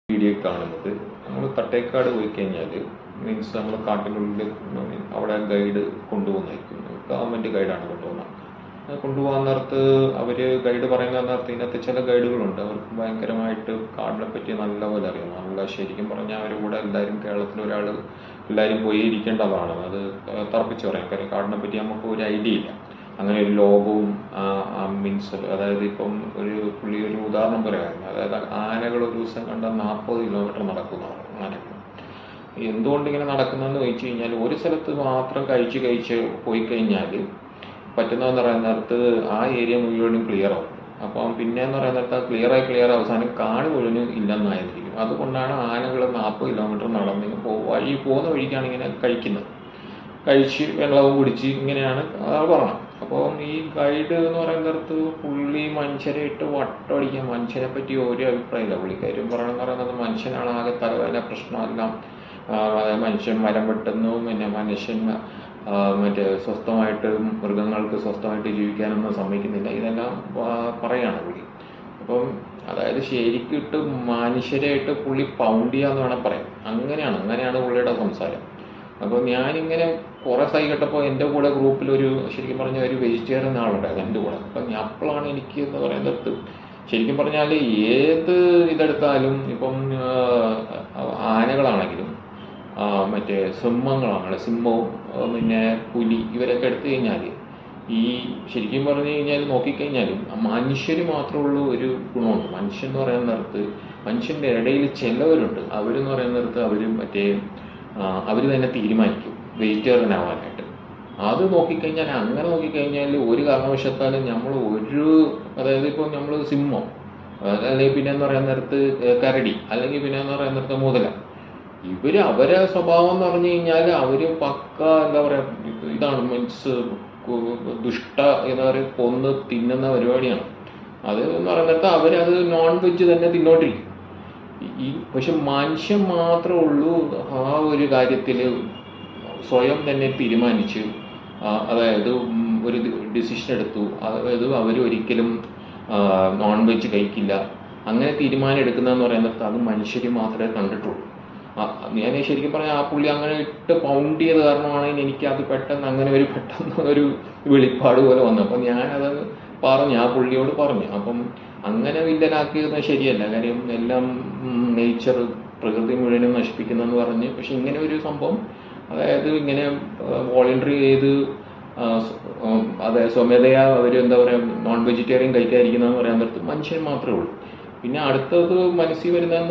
Video കാണുന്നത് നമ്മൾ തട്ടേക്കാട് പോയി കഴിഞ്ഞാൽ മീൻസ് നമ്മൾ കാട്ടിനുള്ളിൽ അവിടെ ഗൈഡ് കൊണ്ടുപോകുന്നതായിരിക്കും. ഗവൺമെൻറ് ഗൈഡാണ് കൊണ്ടുപോകുന്നത്. കൊണ്ടുപോകാൻ നേരത്ത് അവർ ഗൈഡ് പറയുന്ന നേരത്ത് ഇതിനകത്ത് ചില ഗൈഡുകളുണ്ട്, അവർക്ക് ഭയങ്കരമായിട്ട് കാടിനെ പറ്റി നല്ലപോലെ അറിയാം. നല്ല ശരിക്കും പറഞ്ഞാൽ അവരുടെ കൂടെ എല്ലാവരും കേരളത്തിൽ ഒരാൾ എല്ലാവരും പോയി ഇരിക്കേണ്ടതാണ്. അത് തറപ്പിച്ച് പറയാം. കാര്യം കാടിനെ പറ്റി നമുക്ക് ഒരു ഐഡിയ ഇല്ല. അങ്ങനെ ഒരു ലോകവും മീൻസ് അതായത് ഇപ്പം പുള്ളി ഒരു ഉദാഹരണം പറയുമായിരുന്നു. അതായത് ആനകൾ ഒരു ദിവസം കണ്ട 40 കിലോമീറ്റർ നടക്കുന്നതാണ് ആനകൾ. എന്തുകൊണ്ട് ഇങ്ങനെ നടക്കുന്നതെന്ന് ചോദിച്ചു കഴിഞ്ഞാൽ ഒരു സ്ഥലത്ത് മാത്രം കഴിച്ച് പോയി കഴിഞ്ഞാൽ പറ്റുന്നതെന്ന് പറയുന്ന നേരത്ത് ആ ഏരിയ മുഴുവനും ക്ലിയർ ആവും. അപ്പം പിന്നെയെന്ന് പറയുന്ന നേരത്ത് ക്ലിയർ അവസാനം കാട് മുഴുവനും ഇല്ലെന്നായിരിക്കും. അതുകൊണ്ടാണ് ആനകൾ 40 കിലോമീറ്റർ നടന്ന് പോകുന്ന വഴിക്കാണ് ഇങ്ങനെ കഴിച്ച് വെള്ളവും കുടിച്ച് ഇങ്ങനെയാണ് പറഞ്ഞത്. അപ്പം ഈ ഗൈഡ് എന്ന് പറയുന്ന നേരത്ത് പുള്ളി മനുഷ്യരെ ഇട്ട് വട്ടമടിക്കാൻ, മനുഷ്യനെ പറ്റി ഒരു അഭിപ്രായമില്ല. പുള്ളിക്കാരും പറയണമെന്ന് പറയുന്നത് മനുഷ്യനാണ് ആകെ തലവേദന പ്രശ്നമെല്ലാം. മനുഷ്യൻ മരം വെട്ടുന്നു, പിന്നെ മനുഷ്യൻ സ്വസ്ഥമായിട്ട് മൃഗങ്ങൾക്ക് സ്വസ്ഥമായിട്ട് ജീവിക്കാനൊന്നും സമ്മതിക്കുന്നില്ല. ഇതെല്ലാം പറയാണ് പുള്ളി. അപ്പം അതായത് ശരിക്കിട്ട് മനുഷ്യരായിട്ട് പുള്ളി പൗണ്ട് ചെയ്യാന്ന് വേണം പറയാം. അങ്ങനെയാണ് പുള്ളിയുടെ സംസാരം. അപ്പോൾ ഞാനിങ്ങനെ കുറേ സൈ കേട്ടപ്പോൾ എൻ്റെ കൂടെ ഗ്രൂപ്പിൽ ശരിക്കും പറഞ്ഞാൽ ഒരു വെജിറ്റേറിയൻ ആളുണ്ടായിരുന്നു എൻ്റെ കൂടെ. അപ്പം അപ്പോഴാണ് എനിക്ക് എന്ന് പറയുന്നത് ശരിക്കും പറഞ്ഞാൽ ഏത് ഇതെടുത്താലും ഇപ്പം ആനകളാണെങ്കിലും സിംഹവും പിന്നെ പുലി ഇവരൊക്കെ എടുത്തു കഴിഞ്ഞാൽ ഈ ശരിക്കും പറഞ്ഞു കഴിഞ്ഞാൽ നോക്കിക്കഴിഞ്ഞാലും മനുഷ്യർ മാത്രമേ ഉള്ളൂ ഒരു ഗുണമുണ്ട്. മനുഷ്യൻ എന്ന് പറയുന്ന നേരത്ത് മനുഷ്യൻ്റെ ഇടയിൽ ചിലവരുണ്ട്. അവരെന്ന് പറയുന്ന നേരത്ത് അവർ തന്നെ തീരുമാനിക്കും വെജിറ്റേറിയൻ ആവാനായിട്ട്. അത് അങ്ങനെ നോക്കിക്കഴിഞ്ഞാൽ ഒരു കാരണവശാലും നമ്മൾ അതായത് ഇപ്പോൾ നമ്മൾ സിംഹം അല്ലെങ്കിൽ പിന്നെന്ന് പറയുന്ന നേരത്ത് കരടി അല്ലെങ്കിൽ പിന്നെന്ന് പറയുന്ന നേരത്ത് മുതല, അവരെ സ്വഭാവം എന്ന് പറഞ്ഞു കഴിഞ്ഞാൽ അവർ പക്ക എന്താ പറയുക ഇതാണ് മീൻസ് എന്താ പറയുക കൊന്ന് തിന്നുന്ന പരിപാടിയാണ്. അത് എന്ന് പറയുന്നിടത്ത് അവരത് നോൺ വെജ് തന്നെ തിന്നോണ്ടിരിക്കും. പക്ഷെ മനുഷ്യൻ മാത്രമേ ഉള്ളൂ ആ ഒരു കാര്യത്തിൽ സ്വയം തന്നെ തീരുമാനിച്ച് അതായത് ഒരു ഡിസിഷൻ എടുത്തു. അതായത് അവരൊരിക്കലും നോൺ വെജ് കഴിക്കില്ല. അങ്ങനെ തീരുമാനം എടുക്കുന്നതെന്ന് പറയുന്നിടത്ത് അത് മനുഷ്യർ മാത്രമേ കണ്ടിട്ടുള്ളൂ. ഞാൻ ശരിക്കും പറഞ്ഞാൽ ആ പുള്ളി അങ്ങനെ ഇട്ട് പൗണ്ട് ചെയ്ത കാരണമാണ് എനിക്കത് പെട്ടെന്ന് ഒരു വെളിപ്പാട് പോലെ വന്നു. അപ്പം ഞാനത് ആ പുള്ളിയോട് പറഞ്ഞു. അപ്പം അങ്ങനെ വില്ലനാക്കിയത് ശരിയല്ല. കാര്യം എല്ലാം നേച്ചർ പ്രകൃതി മുഴുവനും നശിപ്പിക്കുന്നെന്ന് പറഞ്ഞ്. പക്ഷെ ഇങ്ങനെ ഒരു സംഭവം അതായത് ഇങ്ങനെ വോളണ്ടറി ചെയ്ത് അതായത് സ്വമേധയാ എന്താ പറയുക നോൺ വെജിറ്റേറിയൻ കഴിക്കാതിരിക്കുന്നതെന്ന് പറയാൻ നേരത്ത് മനുഷ്യൻ മാത്രമേ ഉള്ളൂ. പിന്നെ അടുത്തത് മനസ്സിൽ വരുന്നതെന്ന്